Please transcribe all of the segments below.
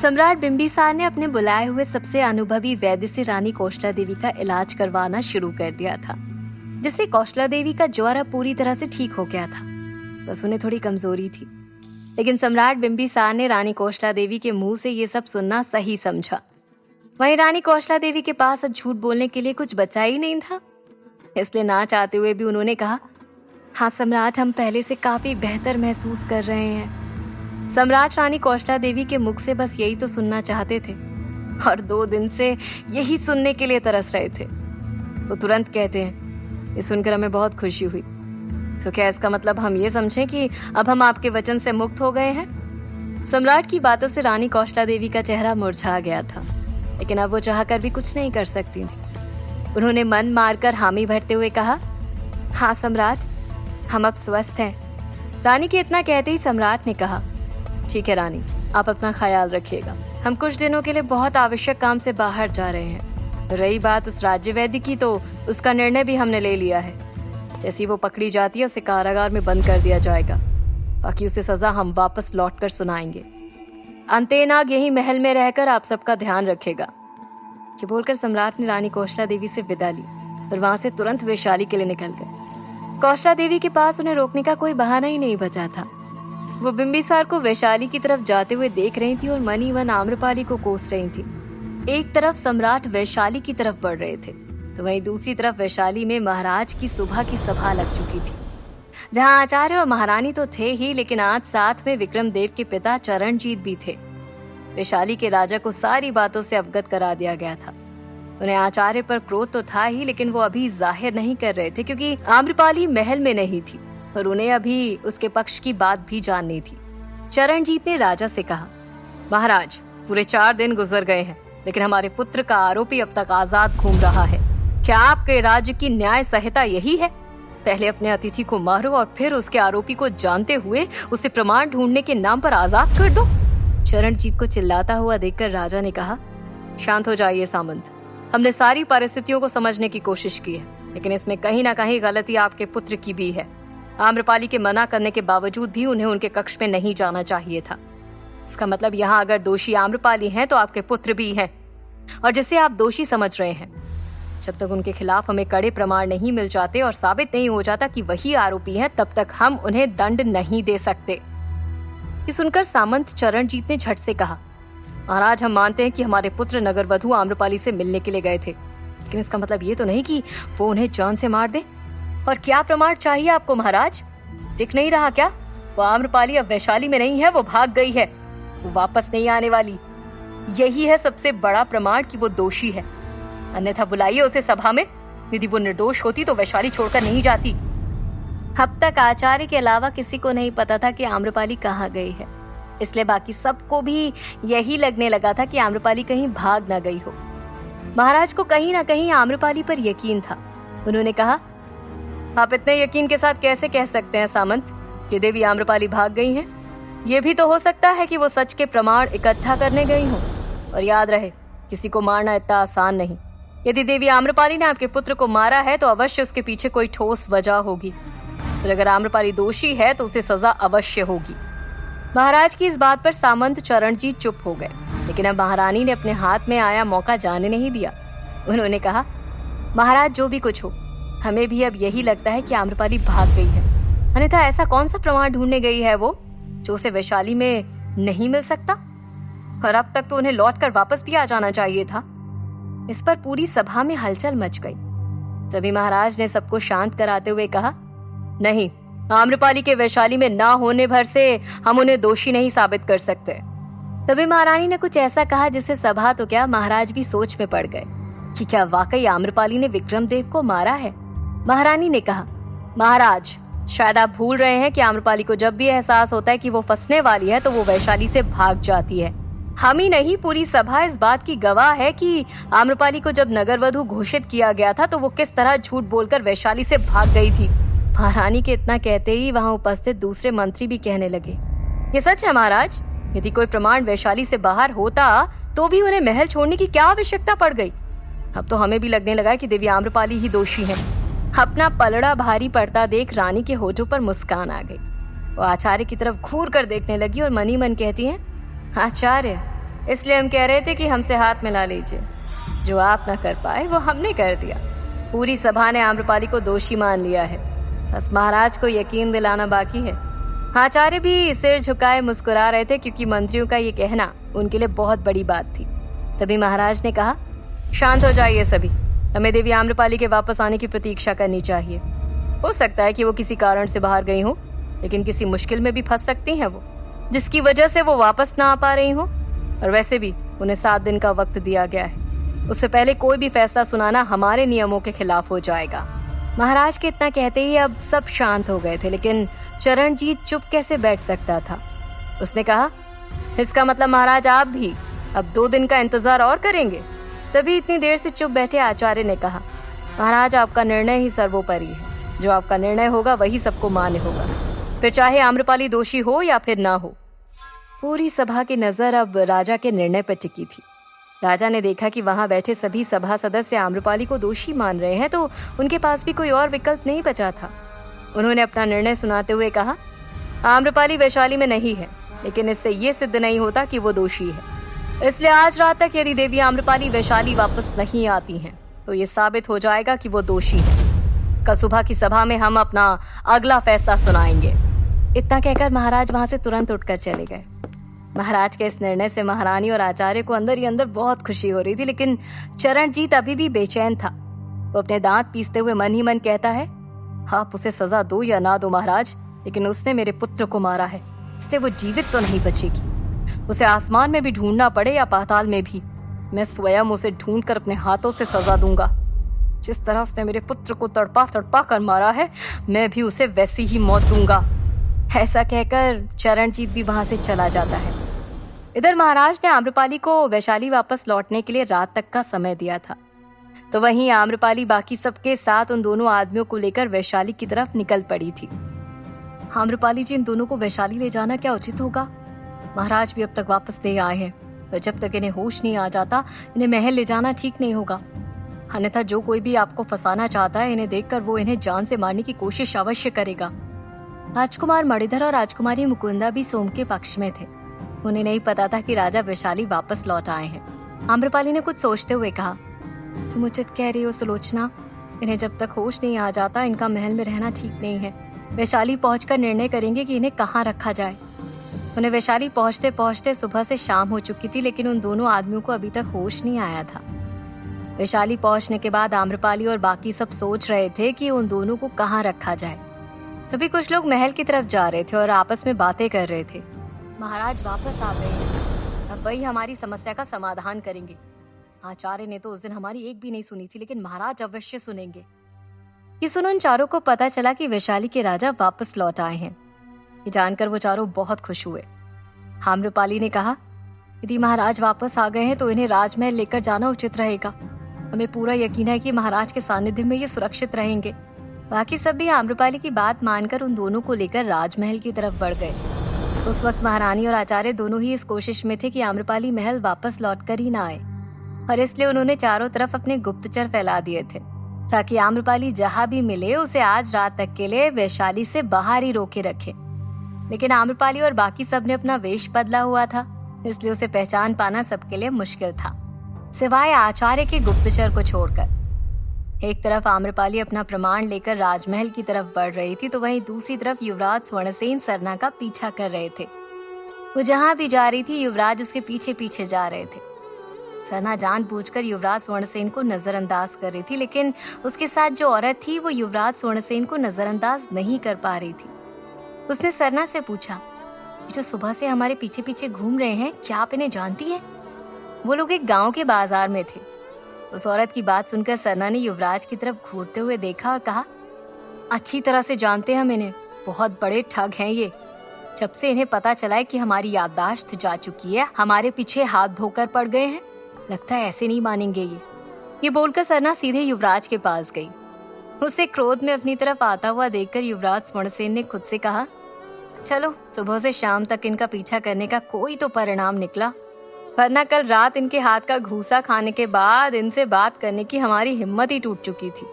सम्राट बिंबिसार ने अपने बुलाए हुए सबसे अनुभवी वैद्य से रानी कौशला देवी का इलाज करवाना शुरू कर दिया था, जिससे कौशला देवी का ज्वर पूरी तरह से ठीक हो गया था। बस उन्हें थोड़ी कमजोरी थी। लेकिन सम्राट बिंबिसार ने रानी कौशला देवी के मुंह से ये सब सुनना सही समझा। वहीं रानी कौशला देवी के पास अब झूठ बोलने के लिए कुछ बचा ही नहीं था। इसलिए ना चाहते हुए भी उन्होंने कहा, हाँ सम्राट, हम पहले से काफी बेहतर महसूस कर रहे हैं। सम्राट रानी कौशला देवी के मुख से बस यही तो सुनना चाहते थे और 2 दिन से यही सुनने के लिए तरस रहे थे। वो तुरंत कहते हैं, ये सुनकर हमें बहुत खुशी हुई। तो क्या इसका मतलब हम ये समझें कि अब हम आपके वचन से मुक्त हो गए हैं? सम्राट की बातों से रानी कौशला देवी का चेहरा मुरझा गया था, लेकिन अब वो चाहकर भी कुछ नहीं कर सकती थी। उन्होंने मन मारकर हामी भरते हुए कहा, हाँ सम्राट, हम अब स्वस्थ हैं। रानी के इतना कहते ही सम्राट ने कहा, ठीक है रानी, आप अपना ख्याल रखिएगा। हम कुछ दिनों के लिए बहुत आवश्यक काम से बाहर जा रहे हैं। रही बात उस राज्य वैद्य की, तो उसका निर्णय भी हमने ले लिया है। जैसी वो पकड़ी जाती है उसे कारागार में बंद कर दिया जाएगा, बाकी उसे सजा हम वापस लौटकर सुनाएंगे। अंतेनाग यही महल में रहकर आप सबका ध्यान रखेगा। ये बोलकर सम्राट ने रानी कौशला देवी से विदा ली और वहां से तुरंत वैशाली के लिए निकल गए। कौशला देवी के पास उन्हें रोकने का कोई बहाना ही नहीं बचा था। वो बिंबिसार को वैशाली की तरफ जाते हुए देख रही थी और मन ही मन आम्रपाली को कोस रही थी। एक तरफ सम्राट वैशाली की तरफ बढ़ रहे थे, तो वहीं दूसरी तरफ वैशाली में महाराज की सुबह की सभा लग चुकी थी, जहां आचार्य और महारानी तो थे ही, लेकिन आज साथ में विक्रमदेव के पिता चरणजीत भी थे। वैशाली के राजा को सारी बातों से अवगत करा दिया गया था। उन्हें आचार्य पर क्रोध तो था ही, लेकिन वो अभी जाहिर नहीं कर रहे थे, क्योंकि आम्रपाली महल में नहीं थी और उन्हें अभी उसके पक्ष की बात भी जाननी थी। चरणजीत ने राजा से कहा, महाराज, पूरे 4 दिन गुजर गए हैं, लेकिन हमारे पुत्र का आरोपी अब तक आजाद घूम रहा है। क्या आपके राज्य की न्याय संहिता यही है? पहले अपने अतिथि को मारो और फिर उसके आरोपी को जानते हुए उसे प्रमाण ढूंढने के नाम पर आजाद कर दो। चरणजीत को चिल्लाता हुआ देखकर राजा ने कहा, शांत हो जाइए सामंत। हमने सारी परिस्थितियों को समझने की कोशिश की है, लेकिन इसमें कहीं ना कहीं गलती आपके पुत्र की भी है। आम्रपाली के मना करने के बावजूद भी उन्हें उनके कक्ष में नहीं जाना चाहिए था। इसका मतलब यहाँ अगर दोषी आम्रपाली हैं, तो आपके पुत्र भी हैं, और जिसे आप दोषी समझ रहे हैं। जब तक उनके खिलाफ हमें कड़े प्रमाण नहीं मिल जाते और साबित नहीं हो जाता कि वही आरोपी हैं, तब तक हम उन्हें दंड नहीं दे सकते। ये सुनकर सामंत चरणजीत ने झट से कहा, महाराज, हम मानते हैं कि हमारे पुत्र नगरवधु आम्रपाली से मिलने के लिए गए थे, लेकिन इसका मतलब ये तो नहीं कि वो उन्हें जान से मार दे। और क्या प्रमाण चाहिए आपको महाराज? दिख नहीं रहा क्या? वो आम्रपाली अब वैशाली में नहीं है, वो भाग गई है, वो वापस नहीं आने वाली। यही है सबसे बड़ा प्रमाण कि वो दोषी है। अन्यथा बुलाइए उसे सभा में। यदि वो निर्दोष होती तो वैशाली छोड़कर नहीं जाती। अब तक आचार्य के अलावा किसी को नहीं पता था कि आम्रपाली कहाँ गई है, इसलिए बाकी सबको भी यही लगने लगा था कि आम्रपाली कहीं भाग न गई हो। महाराज को कहीं ना कहीं आम्रपाली पर यकीन था। उन्होंने कहा, आप इतने यकीन के साथ कैसे कह सकते हैं सामंत कि देवी आम्रपाली भाग गई हैं? ये भी तो हो सकता है कि वो सच के प्रमाण इकट्ठा करने गई हों। और याद रहे, किसी को मारना इतना आसान नहीं। यदि देवी आम्रपाली ने आपके पुत्र को मारा है, तो अवश्य उसके पीछे कोई ठोस वजह होगी। तो अगर आम्रपाली दोषी है, तो उसे सजा अवश्य होगी। महाराज की इस बात पर सामंत चरणजीत चुप हो गए, लेकिन अब महारानी ने अपने हाथ में आया मौका जाने नहीं दिया। उन्होंने कहा, महाराज, जो भी कुछ हो, हमें भी अब यही लगता है कि आम्रपाली भाग गई है। अन्यथा ऐसा कौन सा प्रमाण ढूंढने गई है वो, जो उसे वैशाली में नहीं मिल सकता? और अब तक तो उन्हें लौटकर वापस भी आ जाना चाहिए था। इस पर पूरी सभा में हलचल मच गई। तभी महाराज ने सबको शांत कराते हुए कहा, नहीं, आम्रपाली के वैशाली में ना होने भर से हम उन्हें दोषी नहीं साबित कर सकते। तभी महारानी ने कुछ ऐसा कहा जिससे सभा तो क्या, महाराज भी सोच में पड़ गए कि क्या वाकई आम्रपाली ने विक्रमदेव को मारा है। महारानी ने कहा, महाराज, शायद आप भूल रहे हैं कि आम्रपाली को जब भी एहसास होता है कि वो फंसने वाली है, तो वो वैशाली से भाग जाती है। हम ही नहीं, पूरी सभा इस बात की गवाह है कि आम्रपाली को जब नगरवधु घोषित किया गया था, तो वो किस तरह झूठ बोलकर वैशाली से भाग गई थी। महारानी के इतना कहते ही वहां उपस्थित दूसरे मंत्री भी कहने लगे, ये सच है महाराज। यदि कोई प्रमाण वैशाली से बाहर होता, तो भी उन्हें महल छोड़ने की क्या आवश्यकता पड़ गई। अब तो हमें भी लगने लगा कि देवी आम्रपाली ही दोषी है। अपना पलड़ा भारी पड़ता देख रानी के होठों पर मुस्कान आ गई। वो आचार्य की तरफ घूर कर देखने लगी और मनी मन कहती हैं, आचार्य, इसलिए हम कह रहे थे कि हमसे हाथ मिला लीजिए। जो आप ना कर पाए वो हमने कर दिया। पूरी सभा ने आम्रपाली को दोषी मान लिया है। बस महाराज को यकीन दिलाना बाकी है। आचार्य भी सिर झुकाए मुस्कुरा रहे थे, क्योंकि मंत्रियों का ये कहना उनके लिए बहुत बड़ी बात थी। तभी महाराज ने कहा, शांत हो जाइए सभी। हमें देवी आम्रपाली के वापस आने की प्रतीक्षा करनी चाहिए। हो सकता है कि वो किसी कारण से बाहर गई हो, लेकिन किसी मुश्किल में भी फंस सकती हैं वो, जिसकी वजह से वो वापस ना आ पा रही हो। और वैसे भी उन्हें 7 दिन का वक्त दिया गया है। उससे पहले कोई भी फैसला सुनाना हमारे नियमों के खिलाफ हो जाएगा। महाराज के इतना कहते ही अब सब शांत हो गए थे, लेकिन चरणजीत चुप कैसे बैठ सकता था। उसने कहा, इसका मतलब महाराज आप भी अब 2 दिन का इंतजार और करेंगे? तभी इतनी देर से चुप बैठे आचार्य ने कहा, महाराज आपका निर्णय ही सर्वोपरि है। जो आपका निर्णय होगा वही सबको मान्य होगा, फिर चाहे आम्रपाली दोषी हो या फिर ना हो। पूरी सभा की नजर अब राजा के निर्णय पर टिकी थी। राजा ने देखा कि वहां बैठे सभी सभा सदस्य आम्रपाली को दोषी मान रहे हैं, तो उनके पास भी कोई और विकल्प नहीं बचा था। उन्होंने अपना निर्णय सुनाते हुए कहा, आम्रपाली वैशाली में नहीं है, लेकिन इससे ये सिद्ध नहीं होता कि वो दोषी है। इसलिए आज रात तक यदि देवी आम्रपाली वैशाली वापस नहीं आती हैं, तो ये साबित हो जाएगा कि वो दोषी है। कल सुबह की सभा में हम अपना अगला फैसला सुनाएंगे। इतना कहकर महाराज वहां से तुरंत उठकर चले गए। महाराज के इस निर्णय से महारानी और आचार्य को अंदर ही अंदर बहुत खुशी हो रही थी, लेकिन चरणजीत अभी भी बेचैन था। वो अपने दांत पीसते हुए मन ही मन कहता है, आप उसे सजा दो या ना दो महाराज, लेकिन उसने मेरे पुत्र को मारा है, इसलिए वो जीवित तो नहीं बचेगी। उसे आसमान में भी ढूंढना पड़े या पाताल में भी, मैं स्वयं उसे ढूंढकर अपने हाथों से सजा दूंगा। जिस तरह उसने मेरे पुत्र को तड़पा तड़पा कर मारा है, मैं भी उसे वैसी ही मौत दूंगा। ऐसा कहकर चरणजीत भी वहां से चला जाता है। इधर महाराज ने आम्रपाली को वैशाली वापस लौटने के लिए रात तक का समय दिया था, तो वहीं आम्रपाली बाकी सबके साथ उन दोनों आदमियों को लेकर वैशाली की तरफ निकल पड़ी थी। आम्रपाली जी, इन दोनों को वैशाली ले जाना क्या उचित होगा? महाराज भी अब तक वापस नहीं आए हैं, तो जब तक इन्हें होश नहीं आ जाता, इन्हें महल ले जाना ठीक नहीं होगा। अन्यथा जो कोई भी आपको फंसाना चाहता है, इन्हें देखकर वो इन्हें जान से मारने की कोशिश अवश्य करेगा। राजकुमार मणिधर और राजकुमारी मुकुंदा भी सोम के पक्ष में थे। उन्हें नहीं पता था कि राजा वैशाली वापस लौट आए हैं। आम्रपाली ने कुछ सोचते हुए कहा, तुम उचित कह रही हो सुलोचना। इन्हें जब तक होश नहीं आ जाता, इनका महल में रहना ठीक नहीं है। वैशाली पहुंचकर निर्णय करेंगे कि इन्हें कहाँ रखा जाए। उन्हें वैशाली पहुंचते पहुंचते सुबह से शाम हो चुकी थी, लेकिन उन दोनों आदमियों को अभी तक होश नहीं आया था। वैशाली पहुंचने के बाद आम्रपाली और बाकी सब सोच रहे थे कि उन दोनों को कहाँ रखा जाए। तभी कुछ लोग महल की तरफ जा रहे थे और आपस में बातें कर रहे थे। महाराज वापस आ गए हैं, अब वही हमारी समस्या का समाधान करेंगे। आचार्य ने तो उस दिन हमारी एक भी नहीं सुनी थी, लेकिन महाराज अवश्य सुनेंगे। ये सुन उन चारों को पता चला कि वैशाली के राजा वापस लौट आए हैं। ये जानकर वो चारों बहुत खुश हुए। आम्रपाली ने कहा, यदि महाराज वापस आ गए हैं तो इन्हें राजमहल लेकर जाना उचित रहेगा। हमें पूरा यकीन है कि महाराज के सानिध्य में ये सुरक्षित रहेंगे। बाकी सब भी आम्रपाली की बात मानकर उन दोनों को लेकर राजमहल की तरफ बढ़ गए। उस वक्त महारानी और आचार्य दोनों ही इस कोशिश में थे कि आम्रपाली महल वापस लौटकर ही ना आए, और इसलिए उन्होंने चारों तरफ अपने गुप्तचर फैला दिए थे, ताकि आम्रपाली जहां भी मिले उसे आज रात तक के लिए वैशाली से बाहर ही रोके रखे। लेकिन आम्रपाली और बाकी सब ने अपना वेश बदला हुआ था, इसलिए उसे पहचान पाना सबके लिए मुश्किल था, सिवाय आचार्य के गुप्तचर को छोड़कर। एक तरफ आम्रपाली अपना प्रमाण लेकर राजमहल की तरफ बढ़ रही थी, तो वहीं दूसरी तरफ युवराज स्वर्णसेन सरना का पीछा कर रहे थे। वो जहां भी जा रही थी, युवराज उसके पीछे पीछे जा रहे थे। सरना जानबूझकर युवराज स्वर्णसेन को नजरअंदाज कर रही थी, लेकिन उसके साथ जो औरत थी वो युवराज स्वर्णसेन को नजरअंदाज नहीं कर पा रही थी। उसने सरना से पूछा, जो सुबह से हमारे पीछे पीछे घूम रहे हैं, क्या आप इन्हें जानती हैं? वो लोग एक गांव के बाजार में थे। उस औरत की बात सुनकर सरना ने युवराज की तरफ घूरते हुए देखा और कहा, अच्छी तरह से जानते हैं हम इन्हें, बहुत बड़े ठग हैं ये। जब से इन्हें पता चला है कि हमारी याददाश्त जा चुकी है, हमारे पीछे हाथ धोकर पड़ गए हैं। लगता है ऐसे नहीं मानेंगे ये बोलकर सरना सीधे युवराज के पास गई। उसे क्रोध में अपनी तरफ आता हुआ देखकर युवराज स्वर्णसेन ने खुद से कहा, चलो सुबह से शाम तक इनका पीछा करने का कोई तो परिणाम निकला, वरना कल रात इनके हाथ का घूसा खाने के बाद इनसे बात करने की हमारी हिम्मत ही टूट चुकी थी।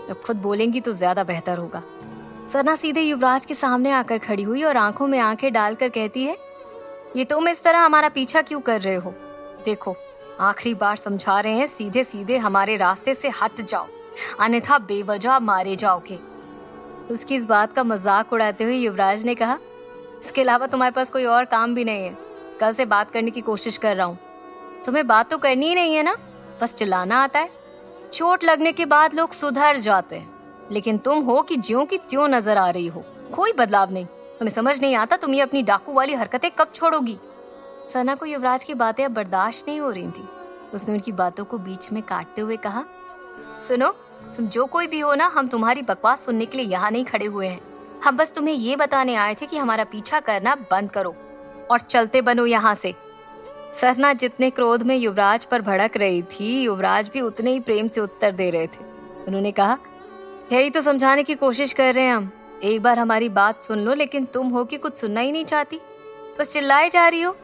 अब खुद बोलेंगी तो ज्यादा बेहतर होगा। सरना सीधे युवराज के सामने आकर खड़ी हुई और आंखों में आंखें डालकर कहती है, ये तुम इस तरह हमारा पीछा क्यों कर रहे हो? देखो, आखिरी बार समझा रहे हैं, सीधे सीधे हमारे रास्ते से हट जाओ, अन्यथा बेवजह मारे जाओगे। उसकी इस बात का मजाक उड़ाते हुए युवराज ने कहा, इसके अलावा तुम्हारे पास कोई और काम भी नहीं है। कल से बात करने की कोशिश कर रहा हूँ। तुम्हें बात तो करनी ही नहीं है ना, बस चिल्लाना आता है। चोट लगने के बाद लोग सुधर जाते हैं, लेकिन तुम हो कि ज्यों की त्यों नजर आ रही हो, कोई बदलाव नहीं। तुम्हें समझ नहीं आता तुम ये अपनी डाकू वाली हरकतें कब छोड़ोगी। सना को युवराज की बातें अब बर्दाश्त नहीं हो रही थी। उसने उनकी बातों को बीच में काटते हुए कहा, सुनो, तुम जो कोई भी हो ना, हम तुम्हारी बकवास सुनने के लिए यहाँ नहीं खड़े हुए हैं। हम बस तुम्हें ये बताने आए थे कि हमारा पीछा करना बंद करो और चलते बनो यहाँ से। सरना जितने क्रोध में युवराज पर भड़क रही थी, युवराज भी उतने ही प्रेम से उत्तर दे रहे थे। उन्होंने कहा, यही तो समझाने की कोशिश कर रहे हैं हम। एक बार हमारी बात सुन लो, लेकिन तुम हो कि कुछ सुनना ही नहीं चाहती, बस चिल्लाए जा रही हो।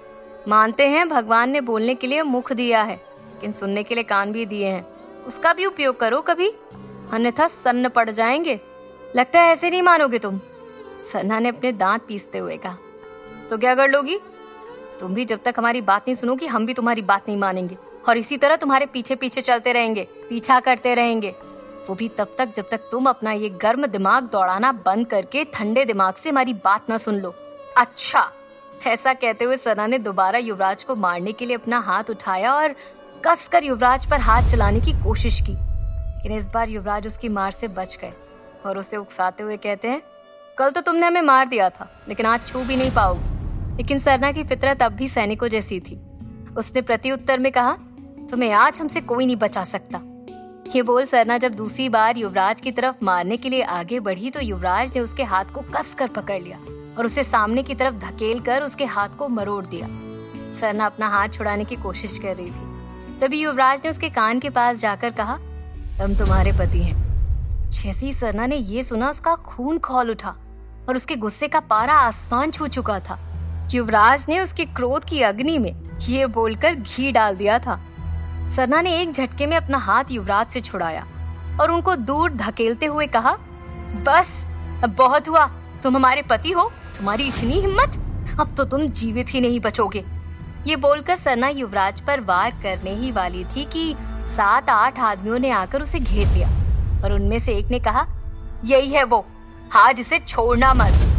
मानते हैं भगवान ने बोलने के लिए मुख दिया है, लेकिन सुनने के लिए कान भी दिए हैं, उसका भी उपयोग करो कभी, अन्यथा सन्न पड़ जाएंगे। लगता है ऐसे नहीं मानोगे तुम। सन्ना ने अपने दांत पीसते हुए कहा, तो क्या कर लोगी? तुम भी जब तक हमारी बात नहीं सुनोगी, हम भी तुम्हारी बात नहीं मानेंगे, और इसी तरह तुम्हारे पीछे पीछे चलते रहेंगे, पीछा करते रहेंगे। वो भी तब तक जब तक तुम अपना ये गर्म दिमाग दौड़ाना बंद करके ठंडे दिमाग से हमारी बात ना सुन लो। अच्छा। ऐसा कहते हुए सना ने दोबारा युवराज को मारने के लिए अपना हाथ उठाया और कसकर युवराज पर हाथ चलाने की कोशिश की, लेकिन इस बार युवराज उसकी मार से बच गए और उसे उकसाते हुए कहते हैं, कल तो तुमने हमें मार दिया था, लेकिन आज छू भी नहीं पाओगे। लेकिन सरना की फितरत अब भी सैनिकों जैसी थी। उसने प्रति उत्तर में कहा, तुम्हें आज हमसे कोई नहीं बचा सकता। ये बोल सरना जब दूसरी बार युवराज की तरफ मारने के लिए आगे बढ़ी, तो युवराज ने उसके हाथ को कसकर पकड़ लिया और उसे सामने की तरफ धकेल कर उसके हाथ को मरोड़ दिया। सरना अपना हाथ छुड़ाने की कोशिश कर रही थी। तभी युवराज ने उसके कान के पास जाकर कहा, हम तुम्हारे पति हैं। जैसे ही सरना ने ये सुना, उसका खून खौल उठा और उसके गुस्से का पारा आसमान छू चुका था। युवराज ने उसके क्रोध की अग्नि में ये बोलकर घी डाल दिया था। सरना ने एक झटके में अपना हाथ युवराज से छुड़ाया और उनको दूर धकेलते हुए कहा, बस अब बहुत हुआ, तुम हमारे पति हो, तुम्हारी इतनी हिम्मत, अब तो तुम जीवित ही नहीं बचोगे। ये बोलकर सरना युवराज पर वार करने ही वाली थी कि 7-8 आदमियों ने आकर उसे घेर लिया और उनमें से एक ने कहा, यही है वो, आज इसे छोड़ना मत।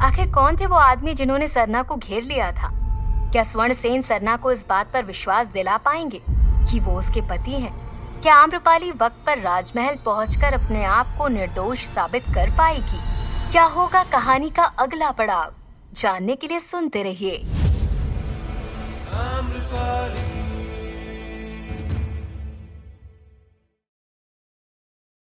आखिर कौन थे वो आदमी जिन्होंने सरना को घेर लिया था? क्या स्वर्णसेन सरना को इस बात पर विश्वास दिला पाएंगे कि वो उसके पति हैं? क्या आम्रपाली वक्त पर राजमहल पहुंचकर अपने आप को निर्दोष साबित कर पाएगी? क्या होगा कहानी का अगला पड़ाव? जानने के लिए सुनते रहिए। आम्रपाली।